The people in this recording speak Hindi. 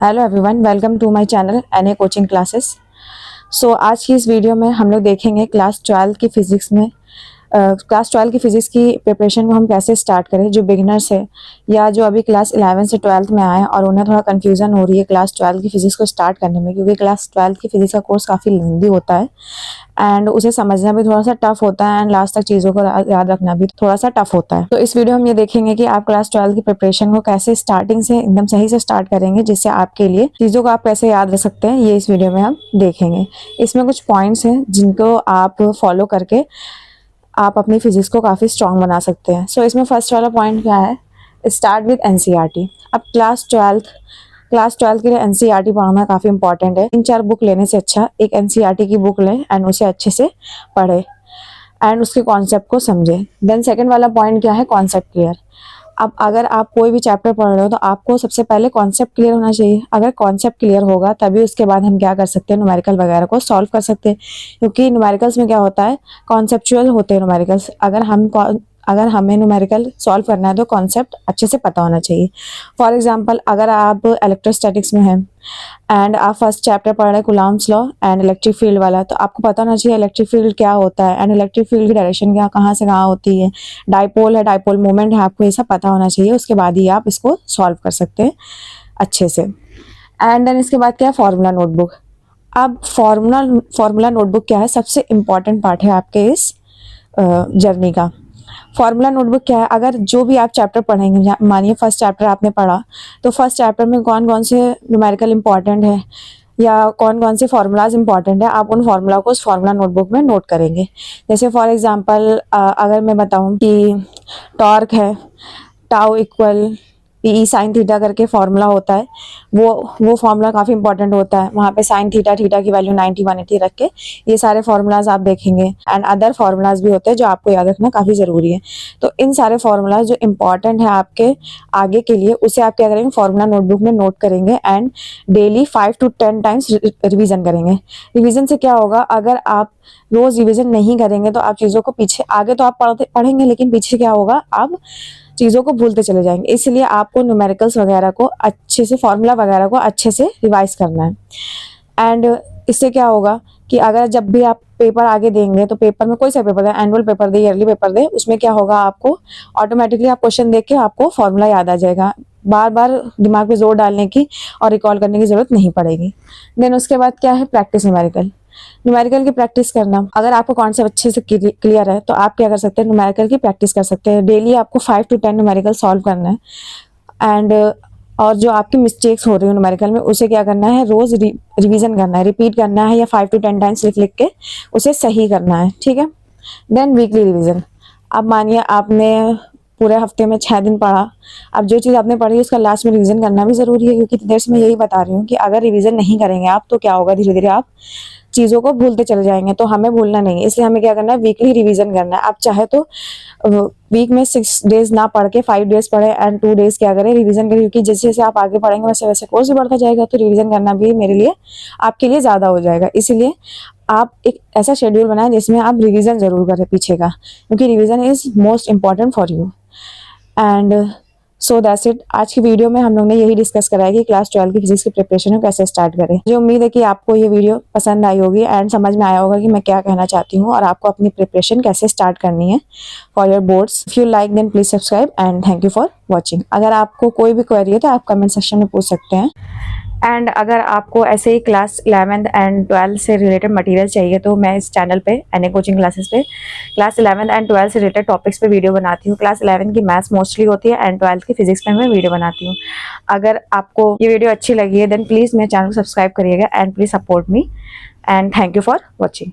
Hello everyone, welcome to my channel NA coaching classes. आज की इस वीडियो में हम लोग देखेंगे क्लास 12 की फिज़िक्स में क्लास 12 की फ़िज़िक्स की प्रिपरेशन को हम कैसे स्टार्ट करें। जो बिगिनर्स है या जो अभी क्लास 11 से 12th में आए और उन्हें थोड़ा कन्फ्यूज़न हो रही है क्लास 12 की फ़िज़िक्स को स्टार्ट करने में, क्योंकि क्लास 12 की फ़िज़िक्स का कोर्स काफ़ी लेंदी होता है एंड उसे समझना भी थोड़ा सा टफ होता है एंड लास्ट तक चीज़ों को याद रखना भी थोड़ा सा टफ होता है। तो इस वीडियो में हम ये देखेंगे कि आप क्लास 12 की प्रिपरेशन को कैसे स्टार्टिंग से एकदम सही से स्टार्ट करेंगे, जिससे आपके लिए चीज़ों को आप कैसे याद रख सकते हैं, ये इस वीडियो में हम देखेंगे। इसमें कुछ पॉइंट्स हैं जिनको आप फॉलो करके आप अपनी फिजिक्स को काफ़ी स्ट्रॉन्ग बना सकते हैं। इसमें फर्स्ट वाला पॉइंट क्या है, स्टार्ट विद एनसीईआरटी। अब क्लास 12 के लिए एनसीईआरटी पढ़ना काफ़ी इंपॉर्टेंट है। 3-4 बुक लेने से अच्छा एक एनसीईआरटी की बुक लें एंड उसे अच्छे से पढ़े एंड उसके कॉन्सेप्ट को समझें। देन सेकंड वाला पॉइंट क्या है, कॉन्सेप्ट क्लियर। अब अगर आप कोई भी चैप्टर पढ़ रहे हो तो आपको सबसे पहले कॉन्सेप्ट क्लियर होना चाहिए। अगर कॉन्सेप्ट क्लियर होगा तभी उसके बाद हम क्या कर सकते हैं, न्यूमेरिकल वगैरह को सॉल्व कर सकते हैं। क्योंकि न्यूमेरिकल्स में क्या होता है, कॉन्सेप्चुअल होते हैं न्यूमेरिकल्स। अगर हमें न्यूमेरिकल सॉल्व करना है तो कॉन्सेप्ट अच्छे से पता होना चाहिए। फॉर एग्जांपल, अगर आप इलेक्ट्रोस्टैटिक्स में हैं एंड आप फर्स्ट चैप्टर पढ़ रहे हैं Coulomb's law and electric field वाला, तो आपको पता होना चाहिए इलेक्ट्रिक फील्ड क्या होता है एंड इलेक्ट्रिक फील्ड की डायरेक्शन क्या कहाँ से कहाँ होती है, डाइपोल है, डाइपोल मोमेंट है, आपको ये सब पता होना चाहिए। उसके बाद ही आप इसको सॉल्व कर सकते हैं अच्छे से। एंड देन इसके बाद क्या है, फार्मूला नोटबुक। अब फार्मूला नोटबुक क्या है, सबसे इम्पॉर्टेंट पार्ट है आपके इस जर्नी का। फार्मूला नोटबुक क्या है, अगर जो भी आप चैप्टर पढ़ेंगे, मानिए फर्स्ट चैप्टर आपने पढ़ा, तो फर्स्ट चैप्टर में कौन कौन से न्यूमेरिकल इंपॉर्टेंट है या कौन कौन से फार्मूलाज इंपॉर्टेंट है, आप उन फार्मूला को उस फार्मूला नोटबुक में नोट करेंगे। जैसे फॉर एग्जांपल अगर मैं बताऊं कि टॉर्क है, tau equal P sine theta करके फार्मूला होता है, वो फार्मूला काफ़ी इंपॉर्टेंट होता है। वहाँ पे साइन थीटा की वैल्यू 90 180 रख के ये सारे फार्मूलाज आप देखेंगे एंड अदर फार्मूलाज भी होते हैं जो आपको याद रखना काफ़ी ज़रूरी है। तो इन सारे फार्मूलाज जो इंपॉर्टेंट है आपके आगे के लिए, उसे आप क्या करेंगे, फार्मूला नोटबुक में नोट करेंगे and daily 5 to 10 times revision करेंगे। रिविजन से क्या होगा, अगर आप रोज़ रिविजन नहीं करेंगे तो आप चीज़ों को पीछे, आगे तो आप पढ़ेंगे लेकिन पीछे क्या होगा, आप चीज़ों को भूलते चले जाएंगे। इसलिए आपको न्यूमेरिकल्स वगैरह को अच्छे से, फार्मूला वगैरह को अच्छे से रिवाइज करना है। एंड इससे क्या होगा कि अगर जब भी आप पेपर आगे देंगे, तो पेपर में कोई सा पेपर दे, एनुअल पेपर दे, ईयरली पेपर दे, उसमें क्या होगा, आपको ऑटोमेटिकली आप क्वेश्चन देख के आपको फार्मूला याद आ जाएगा। बार बार दिमाग पे जोर डालने की और रिकॉल करने की जरूरत नहीं पड़ेगी। देन उसके बाद क्या है, प्रैक्टिस न्यूमेरिकल की प्रैक्टिस करना। अगर आपको कॉन्सेप्ट अच्छे से क्लियर है तो आप क्या कर सकते हैं, न्यूमेरिकल की प्रैक्टिस कर सकते हैं। डेली आपको 5 to 10 न्यूमेरिकल सॉल्व करना है एंड और जो आपकी मिस्टेक्स हो रही है न्यूमेरिकल में, उसे क्या करना है, रोज रिवीजन करना है, रिपीट करना है या 5 to 10 टाइम्स लिख के उसे सही करना है, ठीक है। Then weekly revision. अब मानिए आपने पूरे हफ्ते में 6 दिन पढ़ा, अब जो चीज़ आपने पढ़ी उसका लास्ट में रिवीजन करना भी ज़रूरी है, क्योंकि इतनी देर से मैं यही बता रही हूँ कि अगर रिवीजन नहीं करेंगे आप तो क्या होगा, धीरे धीरे आप चीज़ों को भूलते चले जाएंगे। तो हमें भूलना नहीं है, इसलिए हमें क्या करना है, वीकली रिवीजन करना है। आप चाहे तो वीक में 6 डेज ना पढ़ के 5 डेज पढ़े एंड 2 डेज क्या करें, रिवीजन करें, क्योंकि जैसे जैसे आप आगे पढ़ेंगे वैसे वैसे कोर्स भी बढ़ता जाएगा, तो रिवीजन करना भी मेरे लिए, आपके लिए ज़्यादा हो जाएगा। इसीलिए आप एक ऐसा शेड्यूल बनाएं जिसमें आप रिवीजन जरूर करें पीछे का, क्योंकि revision is most important for you. And so that's it. आज की वीडियो में हम लोग ने यही डिस्कस करा है कि क्लास 12 की फिजिक्स की प्रिपरेशन को कैसे स्टार्ट करें। मुझे उम्मीद है कि आपको ये वीडियो पसंद आई होगी एंड समझ में आया होगा कि मैं क्या कहना चाहती हूँ और आपको अपनी प्रिपरेशन कैसे स्टार्ट करनी है for your boards. If you like then please subscribe and thank you for watching. अगर आपको कोई भी क्वेरी है तो आप कमेंट सेक्शन में पूछ सकते हैं। एंड अगर आपको ऐसे ही क्लास 11 एंड 12 से रिलेटेड मटेरियल चाहिए तो मैं इस चैनल पे एनए कोचिंग क्लासेस पे क्लास 11 एंड 12 से रिलेटेड टॉपिक्स पे वीडियो बनाती हूँ। क्लास 11 की मैथ्स मोस्टली होती है एंड 12 की फिजिक्स पे मैं वीडियो बनाती हूँ। अगर आपको ये वीडियो अच्छी लगी है देन प्लीज़ मेरे चैनल को सब्सक्राइब करिएगा and please support me and thank you for watching.